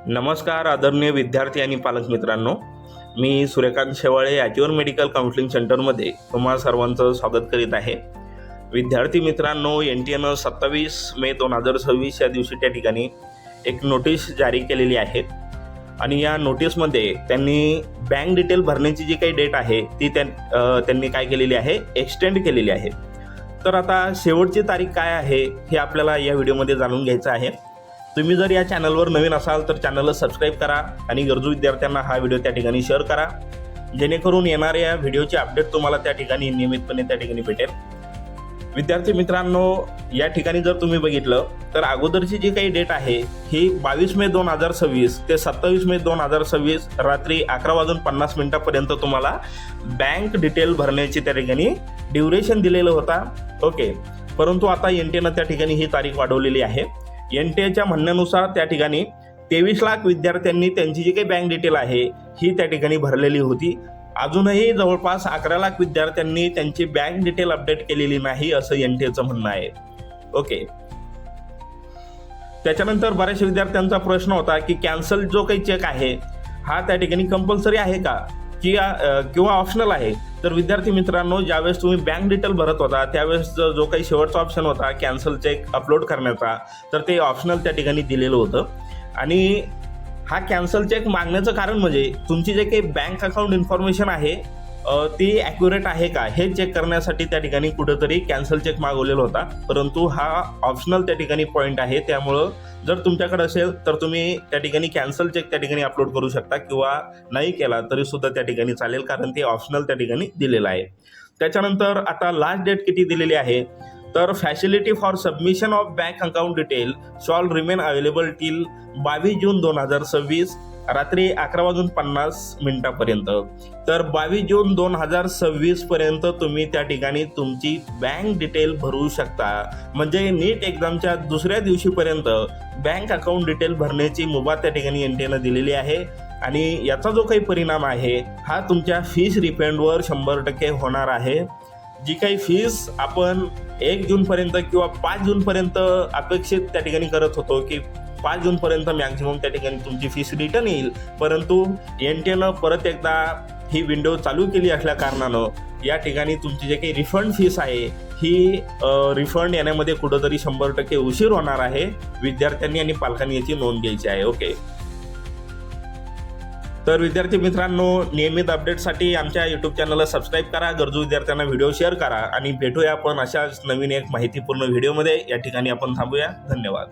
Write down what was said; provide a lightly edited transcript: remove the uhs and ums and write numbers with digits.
नमस्कार आदरणीय विद्यार्थी आणि पालक मित्रांनो, मी सूर्यकांत शेवाळे ॲच्युअर मेडिकल काउन्सिलिंग सेंटरमध्ये तुम्हा सर्वांचं स्वागत करीत आहे। विद्यार्थी मित्रांनो, NTAनं 27 मे 2026 या दिवशी त्या ठिकाणी एक नोटीस जारी केलेली आहे आणि या नोटीसमध्ये त्यांनी बँक डिटेल भरण्याची जी काही डेट आहे ती त्यांनी काय केलेली आहे, एक्सटेंड केलेली आहे। तर आता शेवटची तारीख काय आहे हे आपल्याला या व्हिडिओमध्ये जाणून घ्यायचं आहे। तुम्ही जर या चॅनलवर नवीन असाल तर चॅनलला सबस्क्राईब करा आणि गरजू विद्यार्थ्यांना हा व्हिडिओ त्या ठिकाणी शेअर करा, जेणेकरून येणाऱ्या व्हिडिओचे अपडेट तुम्हाला त्या ठिकाणी नियमितपणे त्या ठिकाणी भेटेल। विद्यार्थी मित्रांनो, या ठिकाणी जर तुम्ही बघितलं तर अगोदरची जी काही डेट आहे ही 22 मे 2026 ते 27 मे 2026 रात्री 11:50 पर्यंत तुम्हाला बँक डिटेल भरण्याची त्या ठिकाणी ड्युरेशन दिलेलं होता। ओके, परंतु आता NTAनं त्या ठिकाणी ही तारीख वाढवलेली आहे। NTAच्या म्हणण्यानुसार त्या ठिकाणी 23 लाख विद्यार्थ्यांनी त्यांची जी काही बँक डिटेल आहे ही त्या ठिकाणी भरलेली होती। अजूनही जवळपास 11 लाख विद्यार्थ्यांनी त्यांची बँक डिटेल अपडेट केलेली नाही असं NTAचं म्हणणं आहे। ओके, त्याच्यानंतर बऱ्याचशा विद्यार्थ्यांचा प्रश्न होता की कॅन्सल जो काही चेक आहे हा त्या ठिकाणी कंपल्सरी आहे का किंवा ऑप्शनल आहे। तर विद्यार्थी मित्रांनो, ज्यावेळेस तुम्ही बँक डिटेल भरत होता त्यावेळेस जो काही शेवटचा ऑप्शन होता कॅन्सल चेक अपलोड करण्याचा, तर ते ऑप्शनल त्या ठिकाणी दिलेलं होतं। आणि हा कॅन्सल चेक मागण्याचं कारण म्हणजे तुमची जे काही बँक अकाउंट इन्फॉर्मेशन आहे ती ॲक्युरेट आहे का हे चेक करण्यासाठी त्या ठिकाणी कुठंतरी कॅन्सल चेक मागवलेला होता, परंतु हा ऑप्शनल त्या ठिकाणी पॉईंट आहे। त्यामुळं जर तुमच्याकडे असेल तर तुम्ही त्या ठिकाणी कॅन्सल चेक त्या ठिकाणी अपलोड करू शकता किंवा नाही केला तरीसुद्धा त्या ठिकाणी चालेल, कारण ते ऑप्शनल त्या ठिकाणी दिलेलं आहे। त्याच्यानंतर आता लास्ट डेट किती दिलेली आहे, तर facility for submission of bank account detail shawl remain available till 22 जून 2026 रात्री 11:50 पर्यंत। तर 22 जून 2026 पर्यंत तुम्ही त्या ठिकाणी तुमची बँक डिटेल भरू शकता। म्हणजे नीट एक्झामच्या दुसऱ्या दिवशीपर्यंत बँक अकाउंट डिटेल भरण्याची मुभा त्या ठिकाणी NTAनं दिलेली आहे आणि याचा जो काही परिणाम आहे हा तुमच्या फीस रिफंडवर 100% होणार आहे। जी काही फीस आपण 1 जूनपर्यंत किंवा 5 जूनपर्यंत अपेक्षित त्या ठिकाणी करत होतो की 5 जूनपर्यंत मॅक्झिमम त्या ठिकाणी तुमची फीस रिटर्न येईल, परंतु NTAनं परत एकदा ही विंडो चालू केली असल्या कारणानं या ठिकाणी तुमची जे काही रिफंड फीस आहे ही रिफंड येण्यामध्ये कुठंतरी 100% उशीर होणार आहे। विद्यार्थ्यांनी आणि पालकांनी याची नोंद घ्यायची आहे। ओके, तर विद्यार्थी मित्रांनो, नियमित अपडेटसाठी आमच्या YouTube चॅनलला सबस्क्राईब करा, गरजू विद्यार्थ्यांना व्हिडिओ शेअर करा आणि भेटूया आपण अशाच नवीन एक माहितीपूर्ण व्हिडिओमध्ये। या ठिकाणी आपण थांबूया। धन्यवाद।